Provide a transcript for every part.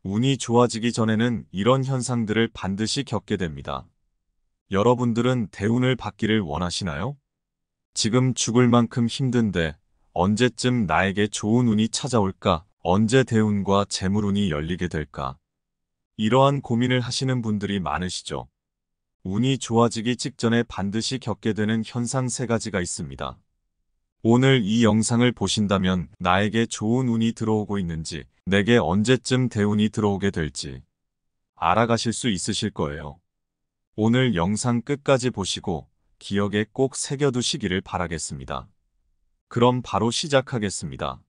운이 좋아지기 전에는 이런 현상들을 반드시 겪게 됩니다. 여러분들은 대운을 받기를 원하시나요? 지금 죽을 만큼 힘든데 언제쯤 나에게 좋은 운이 찾아올까? 언제 대운과 재물운이 열리게 될까? 이러한 고민을 하시는 분들이 많으시죠. 운이 좋아지기 직전에 반드시 겪게 되는 현상 세 가지가 있습니다. 오늘 이 영상을 보신다면 나에게 좋은 운이 들어오고 있는지, 내게 언제쯤 대운이 들어오게 될지 알아가실 수 있으실 거예요. 오늘 영상 끝까지 보시고 기억에 꼭 새겨두시기를 바라겠습니다. 그럼 바로 시작하겠습니다.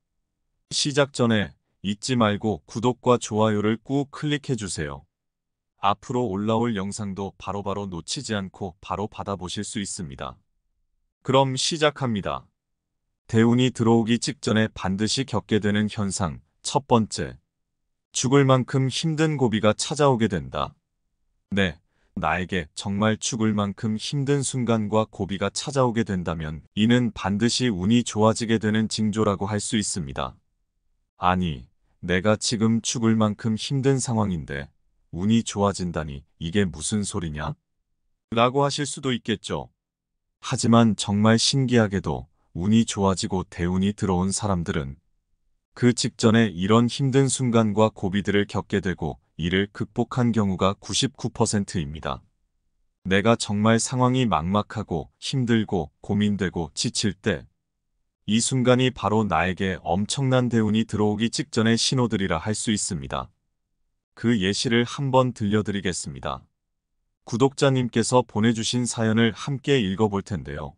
시작 전에 잊지 말고 구독과 좋아요를 꾹 클릭해주세요. 앞으로 올라올 영상도 바로바로 놓치지 않고 바로 받아보실 수 있습니다. 그럼 시작합니다. 대운이 들어오기 직전에 반드시 겪게 되는 현상. 첫 번째, 죽을 만큼 힘든 고비가 찾아오게 된다. 네, 나에게 정말 죽을 만큼 힘든 순간과 고비가 찾아오게 된다면 이는 반드시 운이 좋아지게 되는 징조라고 할 수 있습니다. 아니, 내가 지금 죽을 만큼 힘든 상황인데 운이 좋아진다니 이게 무슨 소리냐? 라고 하실 수도 있겠죠. 하지만 정말 신기하게도 운이 좋아지고 대운이 들어온 사람들은 그 직전에 이런 힘든 순간과 고비들을 겪게 되고 이를 극복한 경우가 99%입니다. 내가 정말 상황이 막막하고 힘들고 고민되고 지칠 때 이 순간이 바로 나에게 엄청난 대운이 들어오기 직전의 신호들이라 할 수 있습니다. 그 예시를 한번 들려드리겠습니다. 구독자님께서 보내주신 사연을 함께 읽어볼 텐데요.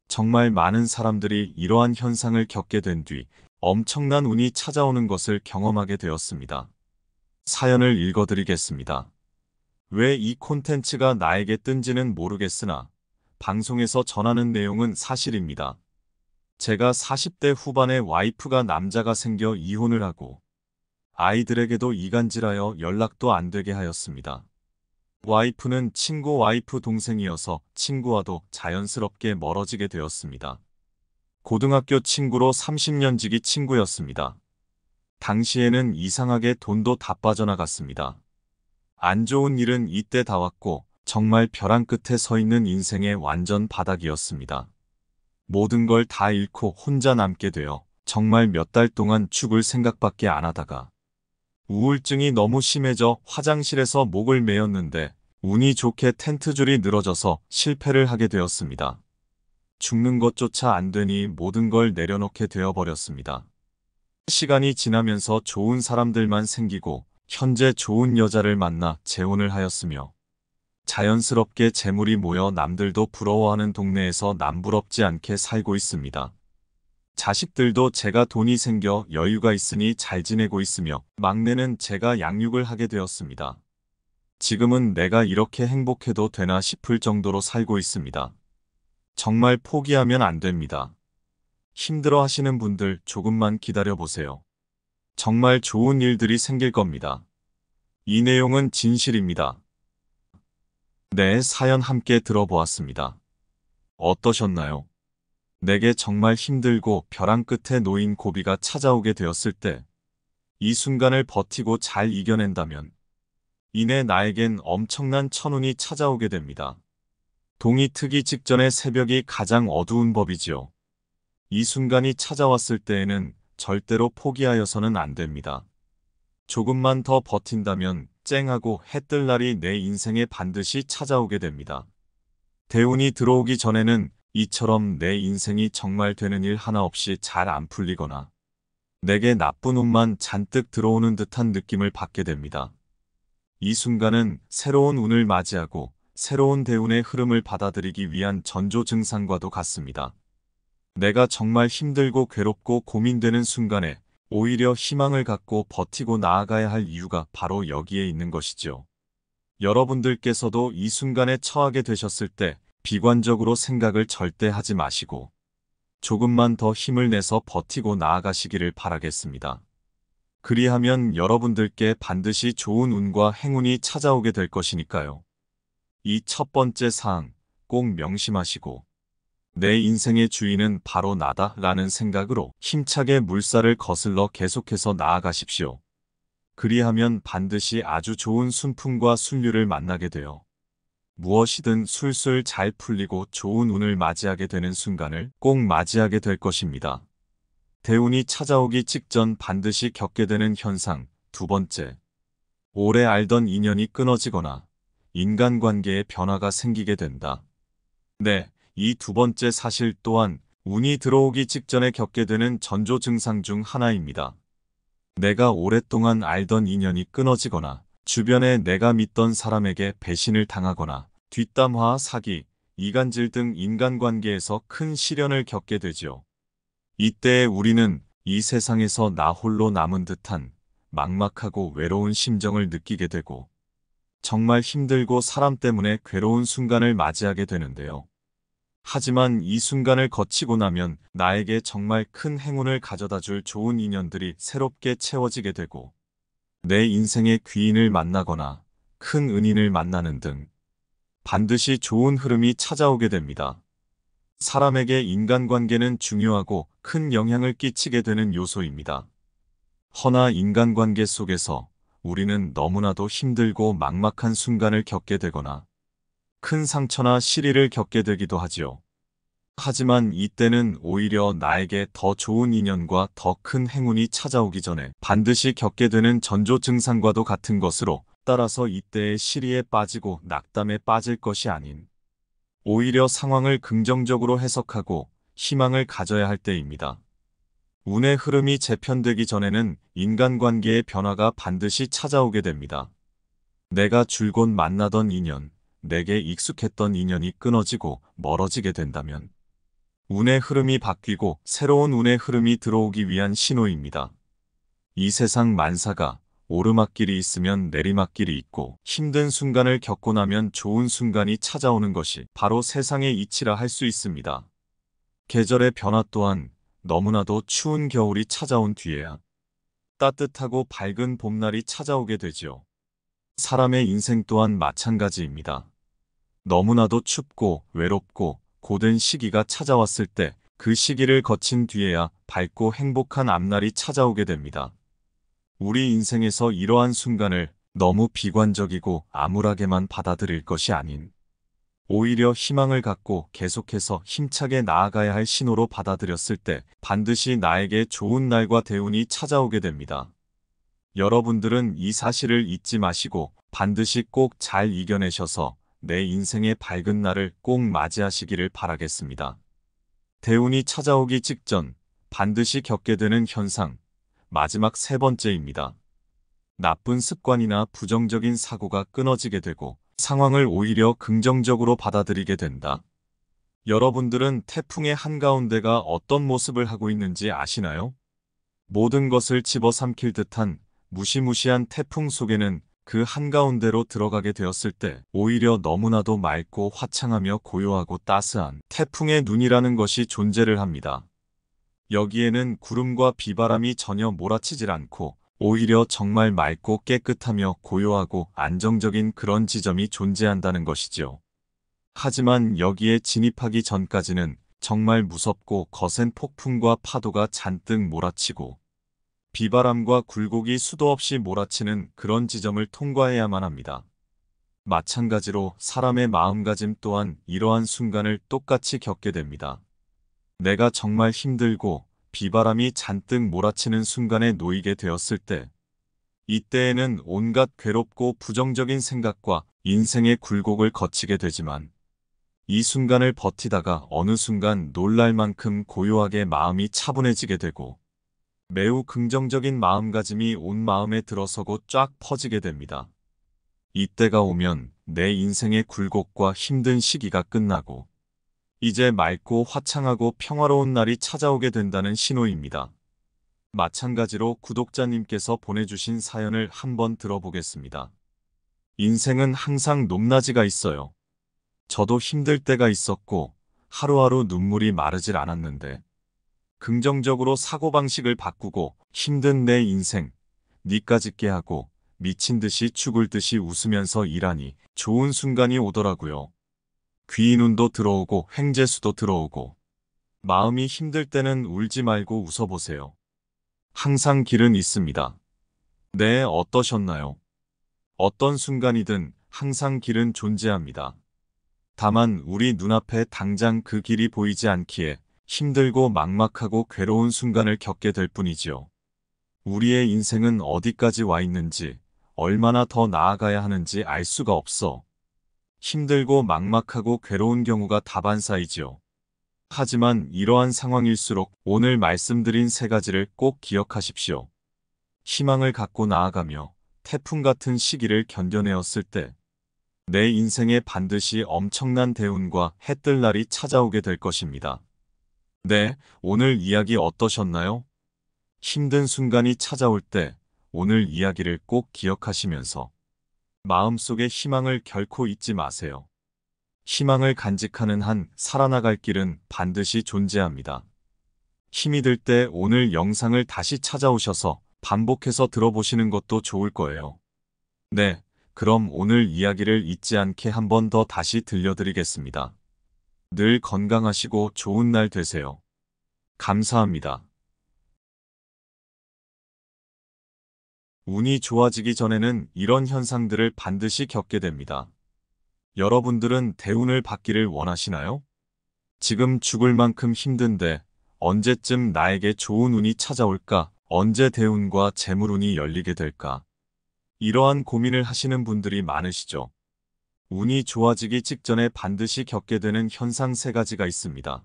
정말 많은 사람들이 이러한 현상을 겪게 된 뒤 엄청난 운이 찾아오는 것을 경험하게 되었습니다. 사연을 읽어드리겠습니다. 왜 이 콘텐츠가 나에게 뜬지는 모르겠으나 방송에서 전하는 내용은 사실입니다. 제가 40대 후반에 와이프가 남자가 생겨 이혼을 하고 아이들에게도 이간질하여 연락도 안 되게 하였습니다. 와이프는 친구 와이프 동생이어서 친구와도 자연스럽게 멀어지게 되었습니다. 고등학교 친구로 30년 지기 친구였습니다. 당시에는 이상하게 돈도 다 빠져나갔습니다. 안 좋은 일은 이때 다 왔고 정말 벼랑 끝에 서 있는 인생의 완전 바닥이었습니다. 모든 걸 다 잃고 혼자 남게 되어 정말 몇 달 동안 죽을 생각밖에 안 하다가 우울증이 너무 심해져 화장실에서 목을 메었는데 운이 좋게 텐트줄이 늘어져서 실패를 하게 되었습니다. 죽는 것조차 안 되니 모든 걸 내려놓게 되어버렸습니다. 시간이 지나면서 좋은 사람들만 생기고 현재 좋은 여자를 만나 재혼을 하였으며 자연스럽게 재물이 모여 남들도 부러워하는 동네에서 남부럽지 않게 살고 있습니다. 자식들도 제가 돈이 생겨 여유가 있으니 잘 지내고 있으며 막내는 제가 양육을 하게 되었습니다. 지금은 내가 이렇게 행복해도 되나 싶을 정도로 살고 있습니다. 정말 포기하면 안 됩니다. 힘들어 하시는 분들 조금만 기다려 보세요. 정말 좋은 일들이 생길 겁니다. 이 내용은 진실입니다. 네, 사연 함께 들어보았습니다. 어떠셨나요? 내게 정말 힘들고 벼랑 끝에 놓인 고비가 찾아오게 되었을 때 이 순간을 버티고 잘 이겨낸다면 이내 나에겐 엄청난 천운이 찾아오게 됩니다. 동이 트기 직전의 새벽이 가장 어두운 법이지요. 이 순간이 찾아왔을 때에는 절대로 포기하여서는 안 됩니다. 조금만 더 버틴다면 쨍하고 해뜰 날이 내 인생에 반드시 찾아오게 됩니다. 대운이 들어오기 전에는 이처럼 내 인생이 정말 되는 일 하나 없이 잘 안 풀리거나 내게 나쁜 운만 잔뜩 들어오는 듯한 느낌을 받게 됩니다. 이 순간은 새로운 운을 맞이하고 새로운 대운의 흐름을 받아들이기 위한 전조 증상과도 같습니다. 내가 정말 힘들고 괴롭고 고민되는 순간에 오히려 희망을 갖고 버티고 나아가야 할 이유가 바로 여기에 있는 것이죠. 여러분들께서도 이 순간에 처하게 되셨을 때 비관적으로 생각을 절대 하지 마시고 조금만 더 힘을 내서 버티고 나아가시기를 바라겠습니다. 그리하면 여러분들께 반드시 좋은 운과 행운이 찾아오게 될 것이니까요. 이 첫 번째 사항 꼭 명심하시고 내 인생의 주인은 바로 나다 라는 생각으로 힘차게 물살을 거슬러 계속해서 나아가십시오. 그리하면 반드시 아주 좋은 순풍과 순류를 만나게 되어 무엇이든 술술 잘 풀리고 좋은 운을 맞이하게 되는 순간을 꼭 맞이하게 될 것입니다. 대운이 찾아오기 직전 반드시 겪게 되는 현상. 두 번째, 오래 알던 인연이 끊어지거나 인간관계에 변화가 생기게 된다. 네, 이 두 번째 사실 또한 운이 들어오기 직전에 겪게 되는 전조 증상 중 하나입니다. 내가 오랫동안 알던 인연이 끊어지거나 주변에 내가 믿던 사람에게 배신을 당하거나 뒷담화, 사기, 이간질 등 인간관계에서 큰 시련을 겪게 되지요. 이때 우리는 이 세상에서 나 홀로 남은 듯한 막막하고 외로운 심정을 느끼게 되고 정말 힘들고 사람 때문에 괴로운 순간을 맞이하게 되는데요. 하지만 이 순간을 거치고 나면 나에게 정말 큰 행운을 가져다 줄 좋은 인연들이 새롭게 채워지게 되고 내 인생의 귀인을 만나거나 큰 은인을 만나는 등 반드시 좋은 흐름이 찾아오게 됩니다. 사람에게 인간관계는 중요하고 큰 영향을 끼치게 되는 요소입니다. 허나 인간관계 속에서 우리는 너무나도 힘들고 막막한 순간을 겪게 되거나 큰 상처나 시리를 겪게 되기도 하지요. 하지만 이때는 오히려 나에게 더 좋은 인연과 더 큰 행운이 찾아오기 전에 반드시 겪게 되는 전조 증상과도 같은 것으로 따라서 이때의 시리에 빠지고 낙담에 빠질 것이 아닌 오히려 상황을 긍정적으로 해석하고 희망을 가져야 할 때입니다. 운의 흐름이 재편되기 전에는 인간관계의 변화가 반드시 찾아오게 됩니다. 내가 줄곧 만나던 인연, 내게 익숙했던 인연이 끊어지고 멀어지게 된다면 운의 흐름이 바뀌고 새로운 운의 흐름이 들어오기 위한 신호입니다. 이 세상 만사가 오르막길이 있으면 내리막길이 있고 힘든 순간을 겪고 나면 좋은 순간이 찾아오는 것이 바로 세상의 이치라 할 수 있습니다. 계절의 변화 또한 너무나도 추운 겨울이 찾아온 뒤에야 따뜻하고 밝은 봄날이 찾아오게 되지요. 사람의 인생 또한 마찬가지입니다. 너무나도 춥고 외롭고 고된 시기가 찾아왔을 때 그 시기를 거친 뒤에야 밝고 행복한 앞날이 찾아오게 됩니다. 우리 인생에서 이러한 순간을 너무 비관적이고 암울하게만 받아들일 것이 아닌 오히려 희망을 갖고 계속해서 힘차게 나아가야 할 신호로 받아들였을 때 반드시 나에게 좋은 날과 대운이 찾아오게 됩니다. 여러분들은 이 사실을 잊지 마시고 반드시 꼭 잘 이겨내셔서 내 인생의 밝은 날을 꼭 맞이하시기를 바라겠습니다. 대운이 찾아오기 직전 반드시 겪게 되는 현상, 마지막 세 번째입니다. 나쁜 습관이나 부정적인 사고가 끊어지게 되고 상황을 오히려 긍정적으로 받아들이게 된다. 여러분들은 태풍의 한가운데가 어떤 모습을 하고 있는지 아시나요? 모든 것을 집어삼킬 듯한 무시무시한 태풍 속에는 그 한가운데로 들어가게 되었을 때 오히려 너무나도 맑고 화창하며 고요하고 따스한 태풍의 눈이라는 것이 존재를 합니다. 여기에는 구름과 비바람이 전혀 몰아치질 않고 오히려 정말 맑고 깨끗하며 고요하고 안정적인 그런 지점이 존재한다는 것이죠. 하지만 여기에 진입하기 전까지는 정말 무섭고 거센 폭풍과 파도가 잔뜩 몰아치고 비바람과 굴곡이 수도 없이 몰아치는 그런 지점을 통과해야만 합니다. 마찬가지로 사람의 마음가짐 또한 이러한 순간을 똑같이 겪게 됩니다. 내가 정말 힘들고 비바람이 잔뜩 몰아치는 순간에 놓이게 되었을 때 이때에는 온갖 괴롭고 부정적인 생각과 인생의 굴곡을 거치게 되지만 이 순간을 버티다가 어느 순간 놀랄 만큼 고요하게 마음이 차분해지게 되고 매우 긍정적인 마음가짐이 온 마음에 들어서고 쫙 퍼지게 됩니다. 이때가 오면 내 인생의 굴곡과 힘든 시기가 끝나고 이제 맑고 화창하고 평화로운 날이 찾아오게 된다는 신호입니다. 마찬가지로 구독자님께서 보내주신 사연을 한번 들어보겠습니다. 인생은 항상 높낮이가 있어요. 저도 힘들 때가 있었고 하루하루 눈물이 마르질 않았는데 긍정적으로 사고방식을 바꾸고 힘든 내 인생 니까짓게 하고 미친 듯이 죽을 듯이 웃으면서 일하니 좋은 순간이 오더라고요. 귀인운도 들어오고 횡재수도 들어오고 마음이 힘들 때는 울지 말고 웃어보세요. 항상 길은 있습니다. 네, 어떠셨나요? 어떤 순간이든 항상 길은 존재합니다. 다만 우리 눈앞에 당장 그 길이 보이지 않기에 힘들고 막막하고 괴로운 순간을 겪게 될 뿐이지요. 우리의 인생은 어디까지 와 있는지, 얼마나 더 나아가야 하는지 알 수가 없어. 힘들고 막막하고 괴로운 경우가 다반사이지요. 하지만 이러한 상황일수록 오늘 말씀드린 세 가지를 꼭 기억하십시오. 희망을 갖고 나아가며 태풍 같은 시기를 견뎌내었을 때 내 인생에 반드시 엄청난 대운과 해뜰 날이 찾아오게 될 것입니다. 네, 오늘 이야기 어떠셨나요? 힘든 순간이 찾아올 때 오늘 이야기를 꼭 기억하시면서 마음속에 희망을 결코 잊지 마세요. 희망을 간직하는 한 살아나갈 길은 반드시 존재합니다. 힘이 들 때 오늘 영상을 다시 찾아오셔서 반복해서 들어보시는 것도 좋을 거예요. 네, 그럼 오늘 이야기를 잊지 않게 한 번 더 다시 들려드리겠습니다. 늘 건강하시고 좋은 날 되세요. 감사합니다. 운이 좋아지기 전에는 이런 현상들을 반드시 겪게 됩니다. 여러분들은 대운을 받기를 원하시나요? 지금 죽을 만큼 힘든데 언제쯤 나에게 좋은 운이 찾아올까? 언제 대운과 재물운이 열리게 될까? 이러한 고민을 하시는 분들이 많으시죠. 운이 좋아지기 직전에 반드시 겪게 되는 현상 세 가지가 있습니다.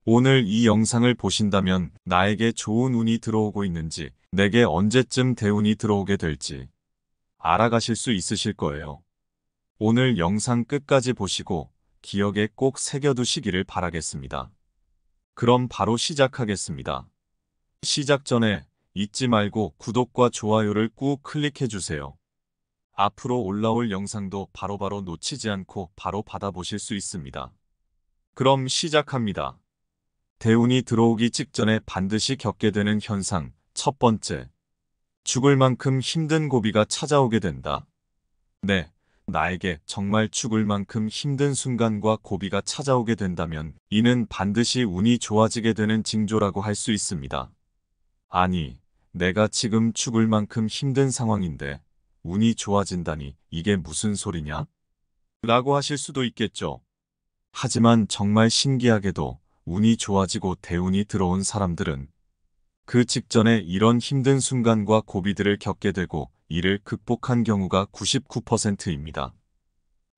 오늘 이 영상을 보신다면 나에게 좋은 운이 들어오고 있는지, 내게 언제쯤 대운이 들어오게 될지 알아가실 수 있으실 거예요. 오늘 영상 끝까지 보시고 기억에 꼭 새겨두시기를 바라겠습니다. 그럼 바로 시작하겠습니다. 시작 전에 잊지 말고 구독과 좋아요를 꾹 클릭해 주세요. 앞으로 올라올 영상도 바로바로 놓치지 않고 바로 받아보실 수 있습니다. 그럼 시작합니다. 대운이 들어오기 직전에 반드시 겪게 되는 현상. 첫 번째, 죽을 만큼 힘든 고비가 찾아오게 된다. 네, 나에게 정말 죽을 만큼 힘든 순간과 고비가 찾아오게 된다면 이는 반드시 운이 좋아지게 되는 징조라고 할 수 있습니다. 아니, 내가 지금 죽을 만큼 힘든 상황인데 운이 좋아진다니 이게 무슨 소리냐? 라고 하실 수도 있겠죠. 하지만 정말 신기하게도 운이 좋아지고 대운이 들어온 사람들은 그 직전에 이런 힘든 순간과 고비들을 겪게 되고 이를 극복한 경우가 99%입니다.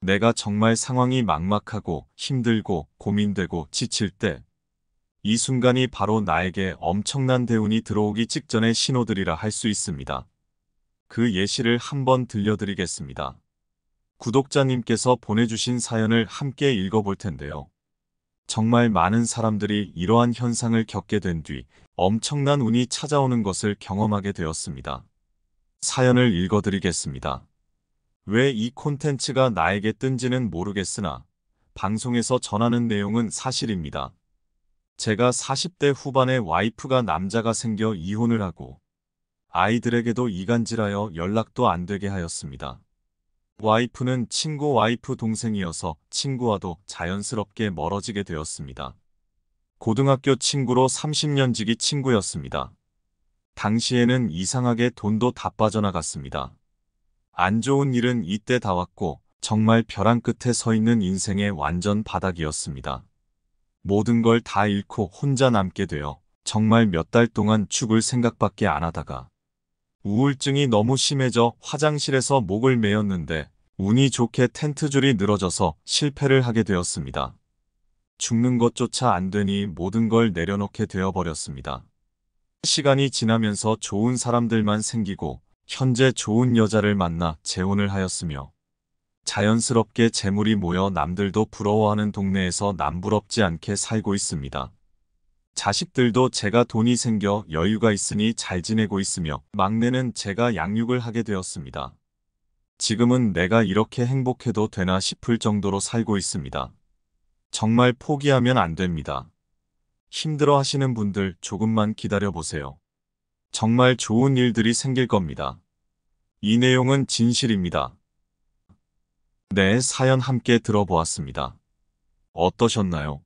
내가 정말 상황이 막막하고 힘들고 고민되고 지칠 때 이 순간이 바로 나에게 엄청난 대운이 들어오기 직전의 신호들이라 할 수 있습니다. 그 예시를 한번 들려드리겠습니다. 구독자님께서 보내주신 사연을 함께 읽어볼 텐데요. 정말 많은 사람들이 이러한 현상을 겪게 된 뒤 엄청난 운이 찾아오는 것을 경험하게 되었습니다. 사연을 읽어드리겠습니다. 왜 이 콘텐츠가 나에게 뜬지는 모르겠으나 방송에서 전하는 내용은 사실입니다. 제가 40대 후반에 와이프가 남자가 생겨 이혼을 하고 아이들에게도 이간질하여 연락도 안 되게 하였습니다. 와이프는 친구 와이프 동생이어서 친구와도 자연스럽게 멀어지게 되었습니다. 고등학교 친구로 30년 지기 친구였습니다. 당시에는 이상하게 돈도 다 빠져나갔습니다. 안 좋은 일은 이때 다 왔고 정말 벼랑 끝에 서 있는 인생의 완전 바닥이었습니다. 모든 걸 다 잃고 혼자 남게 되어 정말 몇 달 동안 죽을 생각밖에 안 하다가 우울증이 너무 심해져 화장실에서 목을 메었는데 운이 좋게 텐트줄이 늘어져서 실패를 하게 되었습니다. 죽는 것조차 안 되니 모든 걸 내려놓게 되어버렸습니다. 시간이 지나면서 좋은 사람들만 생기고 현재 좋은 여자를 만나 재혼을 하였으며 자연스럽게 재물이 모여 남들도 부러워하는 동네에서 남부럽지 않게 살고 있습니다. 자식들도 제가 돈이 생겨 여유가 있으니 잘 지내고 있으며 막내는 제가 양육을 하게 되었습니다. 지금은 내가 이렇게 행복해도 되나 싶을 정도로 살고 있습니다. 정말 포기하면 안 됩니다. 힘들어 하시는 분들 조금만 기다려보세요. 정말 좋은 일들이 생길 겁니다. 이 내용은 진실입니다. 네, 사연 함께 들어보았습니다. 어떠셨나요?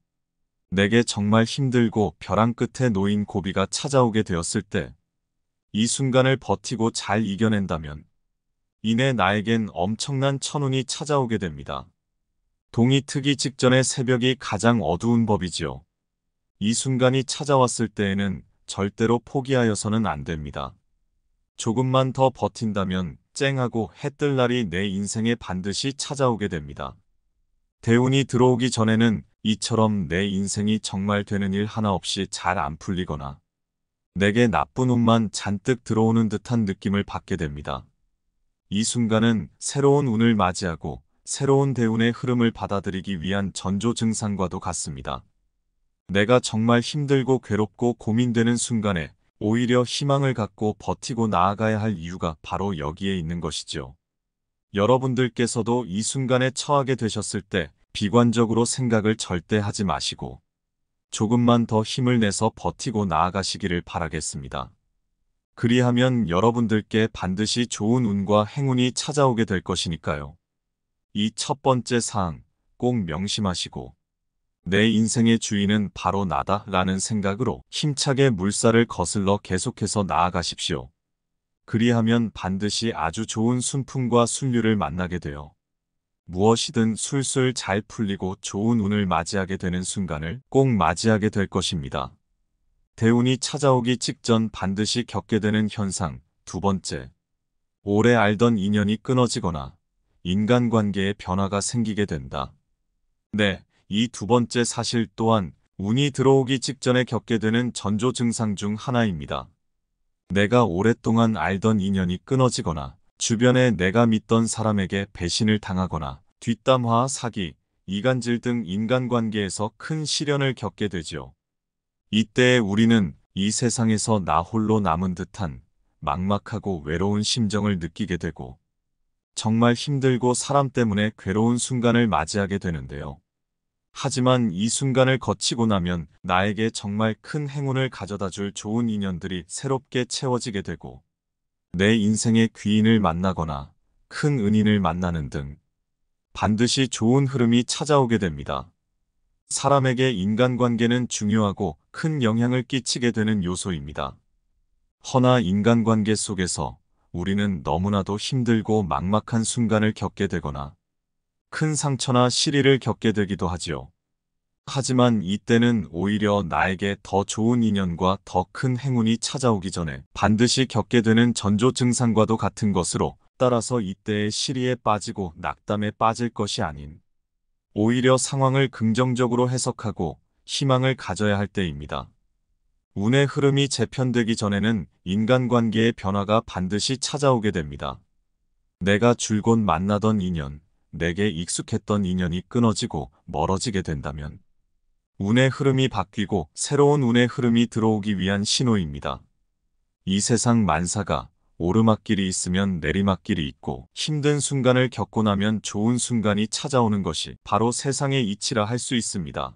내게 정말 힘들고 벼랑 끝에 놓인 고비가 찾아오게 되었을 때 이 순간을 버티고 잘 이겨낸다면 이내 나에겐 엄청난 천운이 찾아오게 됩니다. 동이 트기 직전의 새벽이 가장 어두운 법이지요. 이 순간이 찾아왔을 때에는 절대로 포기하여서는 안 됩니다. 조금만 더 버틴다면 쨍하고 해뜰 날이 내 인생에 반드시 찾아오게 됩니다. 대운이 들어오기 전에는 이처럼 내 인생이 정말 되는 일 하나 없이 잘 안 풀리거나 내게 나쁜 운만 잔뜩 들어오는 듯한 느낌을 받게 됩니다. 이 순간은 새로운 운을 맞이하고 새로운 대운의 흐름을 받아들이기 위한 전조 증상과도 같습니다. 내가 정말 힘들고 괴롭고 고민되는 순간에 오히려 희망을 갖고 버티고 나아가야 할 이유가 바로 여기에 있는 것이죠. 여러분들께서도 이 순간에 처하게 되셨을 때 비관적으로 생각을 절대 하지 마시고 조금만 더 힘을 내서 버티고 나아가시기를 바라겠습니다. 그리하면 여러분들께 반드시 좋은 운과 행운이 찾아오게 될 것이니까요. 이 첫 번째 사항 꼭 명심하시고 내 인생의 주인은 바로 나다 라는 생각으로 힘차게 물살을 거슬러 계속해서 나아가십시오. 그리하면 반드시 아주 좋은 순풍과 순류를 만나게 되어 무엇이든 술술 잘 풀리고 좋은 운을 맞이하게 되는 순간을 꼭 맞이하게 될 것입니다. 대운이 찾아오기 직전 반드시 겪게 되는 현상 두 번째, 오래 알던 인연이 끊어지거나 인간관계에 변화가 생기게 된다. 네, 이 두 번째 사실 또한 운이 들어오기 직전에 겪게 되는 전조 증상 중 하나입니다. 내가 오랫동안 알던 인연이 끊어지거나 주변에 내가 믿던 사람에게 배신을 당하거나 뒷담화, 사기, 이간질 등 인간관계에서 큰 시련을 겪게 되죠. 이때 우리는 이 세상에서 나 홀로 남은 듯한 막막하고 외로운 심정을 느끼게 되고 정말 힘들고 사람 때문에 괴로운 순간을 맞이하게 되는데요. 하지만 이 순간을 거치고 나면 나에게 정말 큰 행운을 가져다 줄 좋은 인연들이 새롭게 채워지게 되고 내 인생의 귀인을 만나거나 큰 은인을 만나는 등 반드시 좋은 흐름이 찾아오게 됩니다. 사람에게 인간관계는 중요하고 큰 영향을 끼치게 되는 요소입니다. 허나 인간관계 속에서 우리는 너무나도 힘들고 막막한 순간을 겪게 되거나 큰 상처나 시리를 겪게 되기도 하지요. 하지만 이때는 오히려 나에게 더 좋은 인연과 더 큰 행운이 찾아오기 전에 반드시 겪게 되는 전조 증상과도 같은 것으로 따라서 이때의 시리에 빠지고 낙담에 빠질 것이 아닌 오히려 상황을 긍정적으로 해석하고 희망을 가져야 할 때입니다. 운의 흐름이 재편되기 전에는 인간관계의 변화가 반드시 찾아오게 됩니다. 내가 줄곧 만나던 인연, 내게 익숙했던 인연이 끊어지고 멀어지게 된다면 운의 흐름이 바뀌고 새로운 운의 흐름이 들어오기 위한 신호입니다. 이 세상 만사가 오르막길이 있으면 내리막길이 있고 힘든 순간을 겪고 나면 좋은 순간이 찾아오는 것이 바로 세상의 이치라 할 수 있습니다.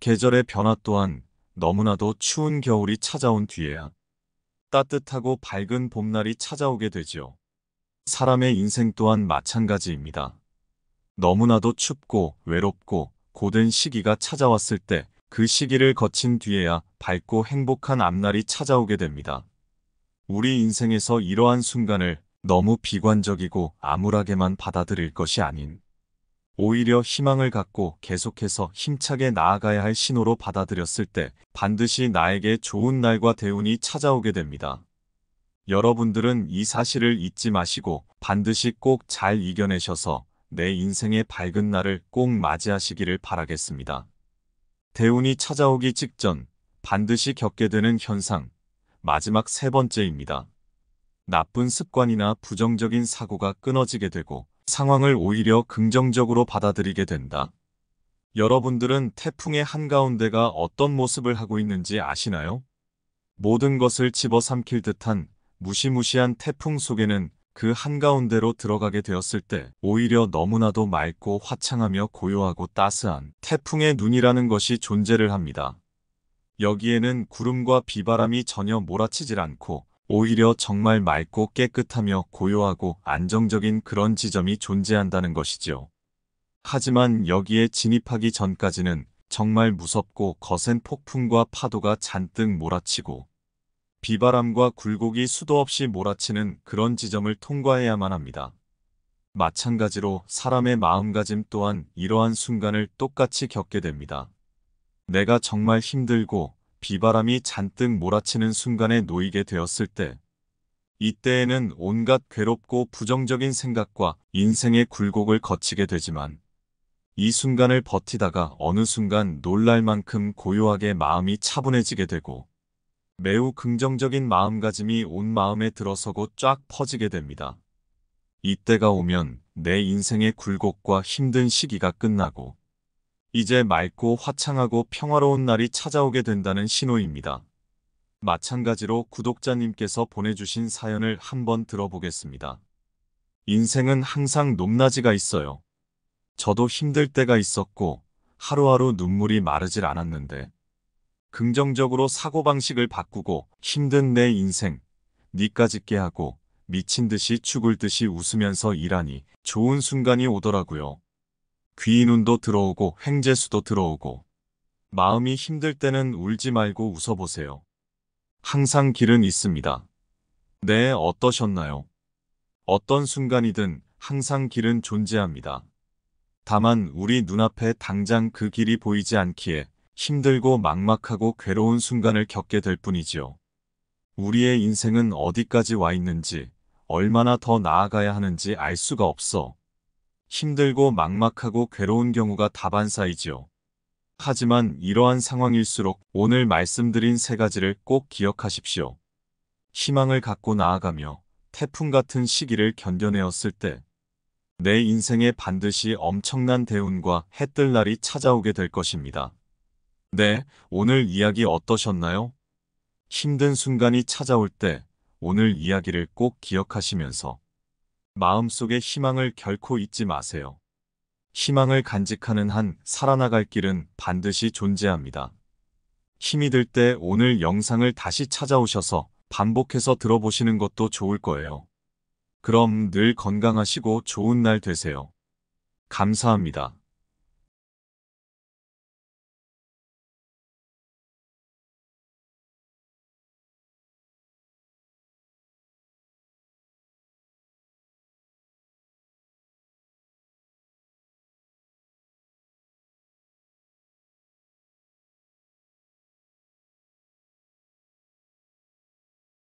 계절의 변화 또한 너무나도 추운 겨울이 찾아온 뒤에야 따뜻하고 밝은 봄날이 찾아오게 되지요. 사람의 인생 또한 마찬가지입니다. 너무나도 춥고 외롭고 고된 시기가 찾아왔을 때 그 시기를 거친 뒤에야 밝고 행복한 앞날이 찾아오게 됩니다. 우리 인생에서 이러한 순간을 너무 비관적이고 암울하게만 받아들일 것이 아닌 오히려 희망을 갖고 계속해서 힘차게 나아가야 할 신호로 받아들였을 때 반드시 나에게 좋은 날과 대운이 찾아오게 됩니다. 여러분들은 이 사실을 잊지 마시고 반드시 꼭 잘 이겨내셔서 내 인생의 밝은 날을 꼭 맞이하시기를 바라겠습니다. 대운이 찾아오기 직전 반드시 겪게 되는 현상, 마지막 세 번째입니다. 나쁜 습관이나 부정적인 사고가 끊어지게 되고 상황을 오히려 긍정적으로 받아들이게 된다. 여러분들은 태풍의 한가운데가 어떤 모습을 하고 있는지 아시나요? 모든 것을 집어삼킬 듯한 무시무시한 태풍 속에는 그 한가운데로 들어가게 되었을 때 오히려 너무나도 맑고 화창하며 고요하고 따스한 태풍의 눈이라는 것이 존재를 합니다. 여기에는 구름과 비바람이 전혀 몰아치질 않고 오히려 정말 맑고 깨끗하며 고요하고 안정적인 그런 지점이 존재한다는 것이죠. 하지만 여기에 진입하기 전까지는 정말 무섭고 거센 폭풍과 파도가 잔뜩 몰아치고 비바람과 굴곡이 수도 없이 몰아치는 그런 지점을 통과해야만 합니다. 마찬가지로 사람의 마음가짐 또한 이러한 순간을 똑같이 겪게 됩니다. 내가 정말 힘들고 비바람이 잔뜩 몰아치는 순간에 놓이게 되었을 때, 이때에는 온갖 괴롭고 부정적인 생각과 인생의 굴곡을 거치게 되지만, 이 순간을 버티다가 어느 순간 놀랄 만큼 고요하게 마음이 차분해지게 되고, 매우 긍정적인 마음가짐이 온 마음에 들어서고 쫙 퍼지게 됩니다. 이때가 오면 내 인생의 굴곡과 힘든 시기가 끝나고, 이제 맑고 화창하고 평화로운 날이 찾아오게 된다는 신호입니다. 마찬가지로 구독자님께서 보내주신 사연을 한번 들어보겠습니다. 인생은 항상 높낮이가 있어요. 저도 힘들 때가 있었고 하루하루 눈물이 마르질 않았는데 긍정적으로 사고방식을 바꾸고 힘든 내 인생 니까짓게 하고 미친 듯이 죽을 듯이 웃으면서 일하니 좋은 순간이 오더라고요. 귀인 운도 들어오고 횡재수도 들어오고 마음이 힘들 때는 울지 말고 웃어보세요. 항상 길은 있습니다. 네, 어떠셨나요? 어떤 순간이든 항상 길은 존재합니다. 다만 우리 눈앞에 당장 그 길이 보이지 않기에 힘들고 막막하고 괴로운 순간을 겪게 될 뿐이지요. 우리의 인생은 어디까지 와 있는지, 얼마나 더 나아가야 하는지 알 수가 없어. 힘들고 막막하고 괴로운 경우가 다반사이지요. 하지만 이러한 상황일수록 오늘 말씀드린 세 가지를 꼭 기억하십시오. 희망을 갖고 나아가며 태풍 같은 시기를 견뎌내었을 때 내 인생에 반드시 엄청난 대운과 해뜰 날이 찾아오게 될 것입니다. 네, 오늘 이야기 어떠셨나요? 힘든 순간이 찾아올 때 오늘 이야기를 꼭 기억하시면서 마음속에 희망을 결코 잊지 마세요. 희망을 간직하는 한 살아나갈 길은 반드시 존재합니다. 힘이 들 때 오늘 영상을 다시 찾아오셔서 반복해서 들어보시는 것도 좋을 거예요. 그럼 늘 건강하시고 좋은 날 되세요. 감사합니다.